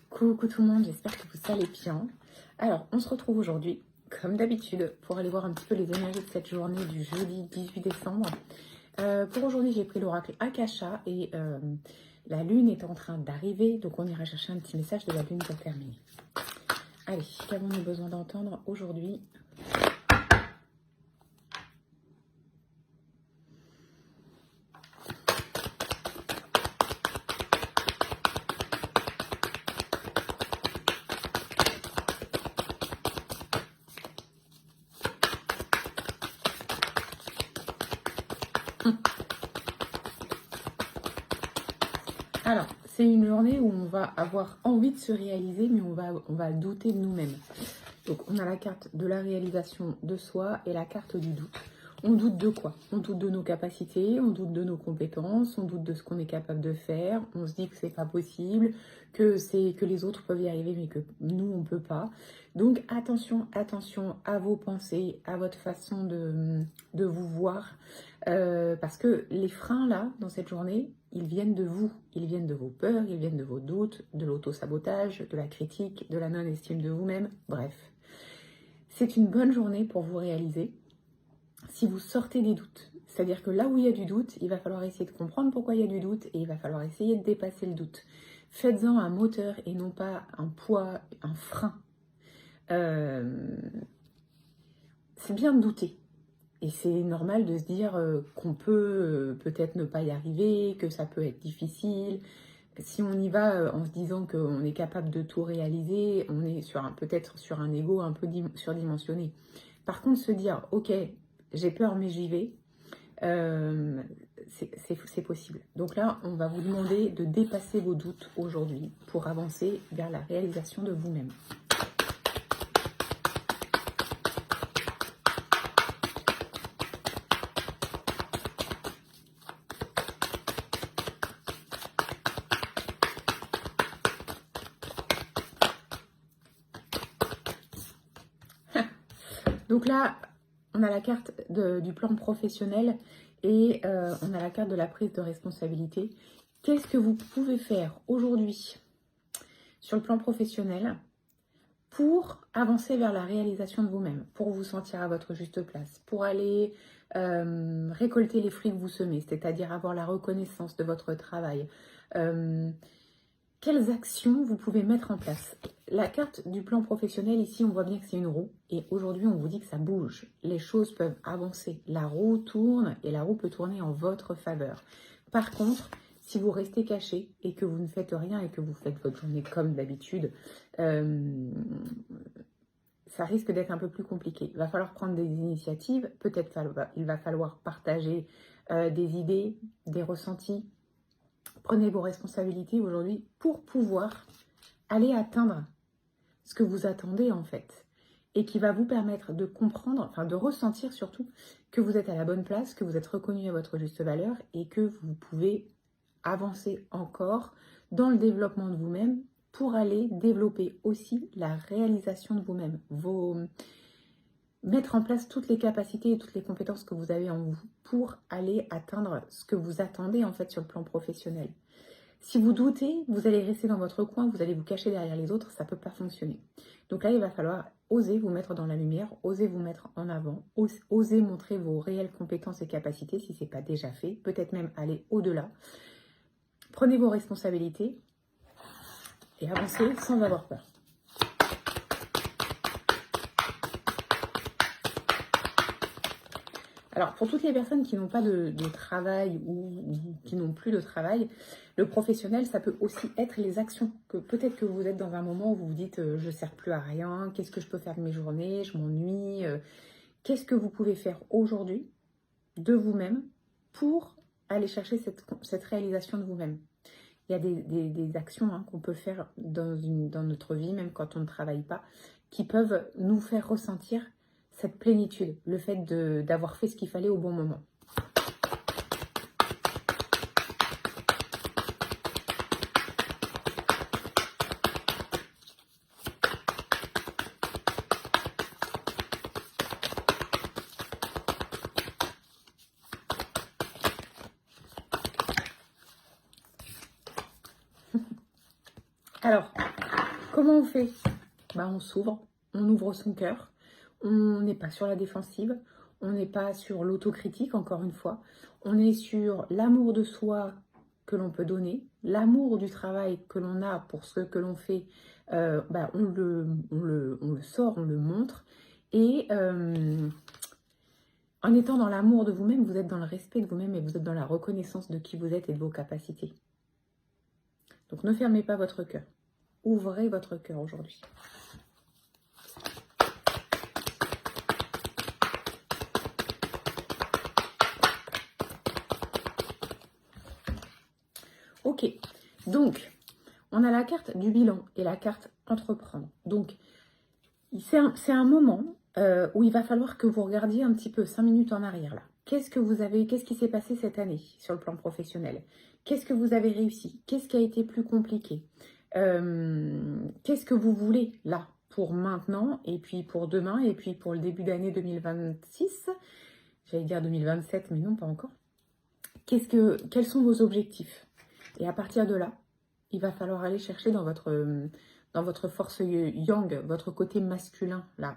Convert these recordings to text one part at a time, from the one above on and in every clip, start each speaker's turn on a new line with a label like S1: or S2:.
S1: Coucou tout le monde, j'espère que vous allez bien. Alors, on se retrouve aujourd'hui, comme d'habitude, pour aller voir un petit peu les énergies de cette journée du jeudi 18 décembre. Pour aujourd'hui, j'ai pris l'oracle Akasha et la lune est en train d'arriver, donc on ira chercher un petit message de la lune pour terminer. Allez, qu'avons-nous besoin d'entendre aujourd'hui ? Alors, c'est une journée où on va avoir envie de se réaliser, mais on va douter de nous-mêmes. Donc, on a la carte de la réalisation de soi et la carte du doute. On doute de quoi? On doute de nos capacités, on doute de nos compétences, on doute de ce qu'on est capable de faire, on se dit que c'est pas possible, que les autres peuvent y arriver, mais que nous, on peut pas. Donc, attention à vos pensées, à votre façon de vous voir. Parce que les freins, là, dans cette journée, ils viennent de vous. Ils viennent de vos peurs, ils viennent de vos doutes, de l'auto-sabotage, de la critique, de la non-estime de vous-même. Bref, c'est une bonne journée pour vous réaliser si vous sortez des doutes. C'est-à-dire que là où il y a du doute, il va falloir essayer de comprendre pourquoi il y a du doute et il va falloir essayer de dépasser le doute. Faites-en un moteur et non pas un poids, un frein. C'est bien de douter. Et c'est normal de se dire qu'on peut peut-être ne pas y arriver, que ça peut être difficile. Si on y va en se disant qu'on est capable de tout réaliser, on est peut-être sur un ego un peu surdimensionné. Par contre, se dire, ok, j'ai peur mais j'y vais, c'est possible. Donc là, on va vous demander de dépasser vos doutes aujourd'hui pour avancer vers la réalisation de vous-même. Donc là, on a la carte du plan professionnel et on a la carte de la prise de responsabilité. Qu'est-ce que vous pouvez faire aujourd'hui sur le plan professionnel pour avancer vers la réalisation de vous-même, pour vous sentir à votre juste place, pour aller récolter les fruits que vous semez, c'est-à-dire avoir la reconnaissance de votre travail. Quelles actions vous pouvez mettre en place? La carte du plan professionnel, ici, on voit bien que c'est une roue. Et aujourd'hui, on vous dit que ça bouge. Les choses peuvent avancer. La roue tourne et la roue peut tourner en votre faveur. Par contre, si vous restez caché et que vous ne faites rien et que vous faites votre journée comme d'habitude, ça risque d'être un peu plus compliqué. Il va falloir prendre des initiatives. Peut-être il va falloir partager des idées, des ressentis. Prenez vos responsabilités aujourd'hui pour pouvoir aller atteindre ce que vous attendez en fait. Et qui va vous permettre de comprendre, enfin de ressentir surtout que vous êtes à la bonne place, que vous êtes reconnu à votre juste valeur et que vous pouvez avancer encore dans le développement de vous-même pour aller développer aussi la réalisation de vous-même. Mettre en place toutes les capacités et toutes les compétences que vous avez en vous pour aller atteindre ce que vous attendez en fait sur le plan professionnel. Si vous doutez, vous allez rester dans votre coin, vous allez vous cacher derrière les autres, ça ne peut pas fonctionner. Donc là, il va falloir oser vous mettre dans la lumière, oser vous mettre en avant, oser montrer vos réelles compétences et capacités si ce n'est pas déjà fait, peut-être même aller au-delà. Prenez vos responsabilités et avancez sans avoir peur. Alors, pour toutes les personnes qui n'ont pas de travail ou qui n'ont plus de travail, le professionnel, ça peut aussi être les actions. Peut-être que vous êtes dans un moment où vous vous dites « je ne sers plus à rien, qu'est-ce que je peux faire de mes journées, je m'ennuie ». Qu'est-ce que vous pouvez faire aujourd'hui de vous-même pour aller chercher cette réalisation de vous-même? Il y a des actions qu'on peut faire dans notre vie, même quand on ne travaille pas, qui peuvent nous faire ressentir cette plénitude, le fait d'avoir fait ce qu'il fallait au bon moment. Alors, comment on fait? On s'ouvre, on ouvre son cœur, on n'est pas sur la défensive, on n'est pas sur l'autocritique, encore une fois, on est sur l'amour de soi que l'on peut donner, l'amour du travail que l'on a pour ce que l'on fait, on le sort, on le montre, et en étant dans l'amour de vous-même, vous êtes dans le respect de vous-même et vous êtes dans la reconnaissance de qui vous êtes et de vos capacités. Donc ne fermez pas votre cœur, ouvrez votre cœur aujourd'hui. Ok, donc on a la carte du bilan et la carte entreprendre. Donc c'est un moment où il va falloir que vous regardiez un petit peu 5 minutes en arrière là. Qu'est-ce qui s'est passé cette année sur le plan professionnel? Qu'est-ce que vous avez réussi? Qu'est-ce qui a été plus compliqué? Qu'est-ce que vous voulez là pour maintenant et puis pour demain et puis pour le début d'année 2026? J'allais dire 2027, mais non, pas encore. Quels sont vos objectifs? Et à partir de là, il va falloir aller chercher dans votre force yang, votre côté masculin, la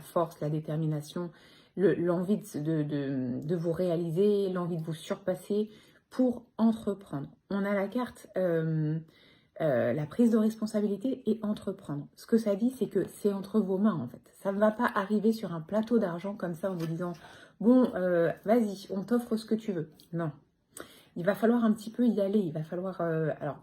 S1: force, la détermination, l'envie de vous réaliser, l'envie de vous surpasser pour entreprendre. On a la carte la prise de responsabilité et entreprendre. Ce que ça dit, c'est que c'est entre vos mains en fait. Ça ne va pas arriver sur un plateau d'argent comme ça en vous disant « Bon, vas-y, on t'offre ce que tu veux ». Non. Il va falloir un petit peu y aller. Il va falloir... alors,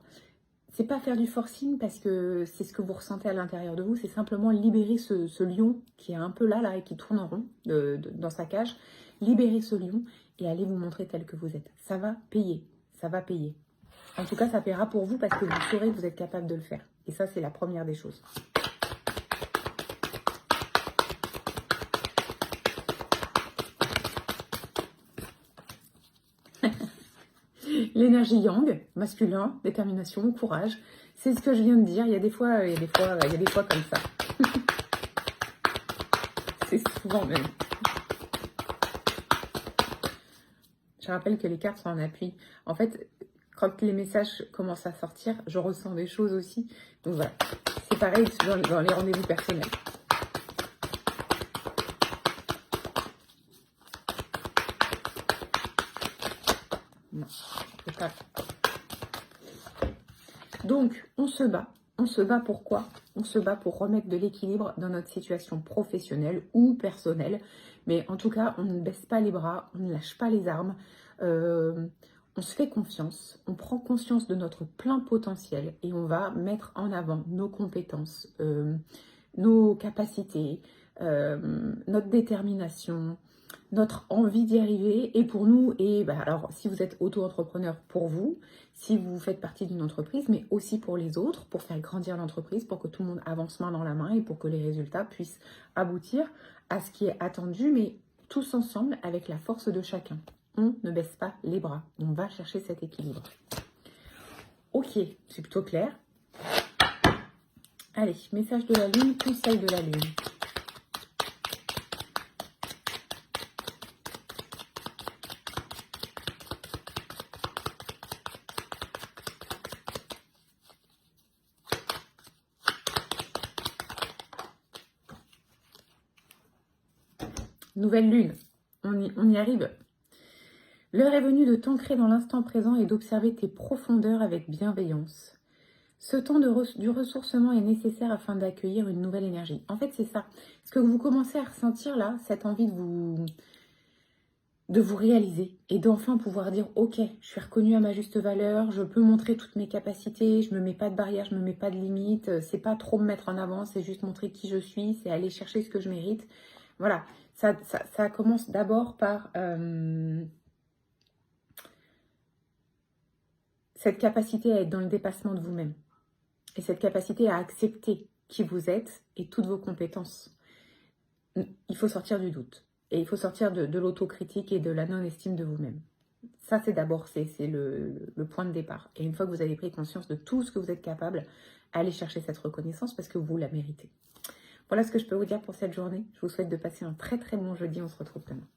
S1: c'est pas faire du forcing parce que c'est ce que vous ressentez à l'intérieur de vous. C'est simplement libérer ce lion qui est un peu là et qui tourne en rond dans sa cage. Libérer ce lion et aller vous montrer tel que vous êtes. Ça va payer. Ça va payer. En tout cas, ça paiera pour vous parce que vous saurez que vous êtes capable de le faire. Et ça, c'est la première des choses. L'énergie yang, masculin, détermination, courage. C'est ce que je viens de dire. Il y a des fois comme ça. C'est souvent même. Je rappelle que les cartes sont en appui. En fait, quand les messages commencent à sortir, je ressens des choses aussi. Donc voilà, c'est pareil dans les rendez-vous personnels. Non, c'est pas. Donc, on se bat. On se bat pourquoi? On se bat pour remettre de l'équilibre dans notre situation professionnelle ou personnelle. Mais en tout cas, on ne baisse pas les bras, on ne lâche pas les armes. On se fait confiance, on prend conscience de notre plein potentiel et on va mettre en avant nos compétences, nos capacités, notre détermination, notre envie d'y arriver. Et pour nous, alors si vous êtes auto-entrepreneur, pour vous, si vous faites partie d'une entreprise, mais aussi pour les autres, pour faire grandir l'entreprise, pour que tout le monde avance main dans la main et pour que les résultats puissent aboutir à ce qui est attendu, mais tous ensemble avec la force de chacun. On ne baisse pas les bras, on va chercher cet équilibre. Ok, c'est plutôt clair. Allez, message de la lune, conseil de la lune. Nouvelle lune, on y arrive. L'heure est venue de t'ancrer dans l'instant présent et d'observer tes profondeurs avec bienveillance. Ce temps du ressourcement est nécessaire afin d'accueillir une nouvelle énergie. En fait, c'est ça. Ce que vous commencez à ressentir là, cette envie de vous réaliser et d'enfin pouvoir dire « Ok, je suis reconnue à ma juste valeur, je peux montrer toutes mes capacités, je ne me mets pas de barrières, je ne me mets pas de limites, c'est pas trop me mettre en avant, c'est juste montrer qui je suis, c'est aller chercher ce que je mérite. » Voilà, ça commence d'abord par... cette capacité à être dans le dépassement de vous-même et cette capacité à accepter qui vous êtes et toutes vos compétences. Il faut sortir du doute et il faut sortir de l'autocritique et de la non-estime de vous-même. Ça, c'est d'abord le point de départ. Et une fois que vous avez pris conscience de tout ce que vous êtes capable, allez chercher cette reconnaissance parce que vous la méritez. Voilà ce que je peux vous dire pour cette journée. Je vous souhaite de passer un très très bon jeudi. On se retrouve demain.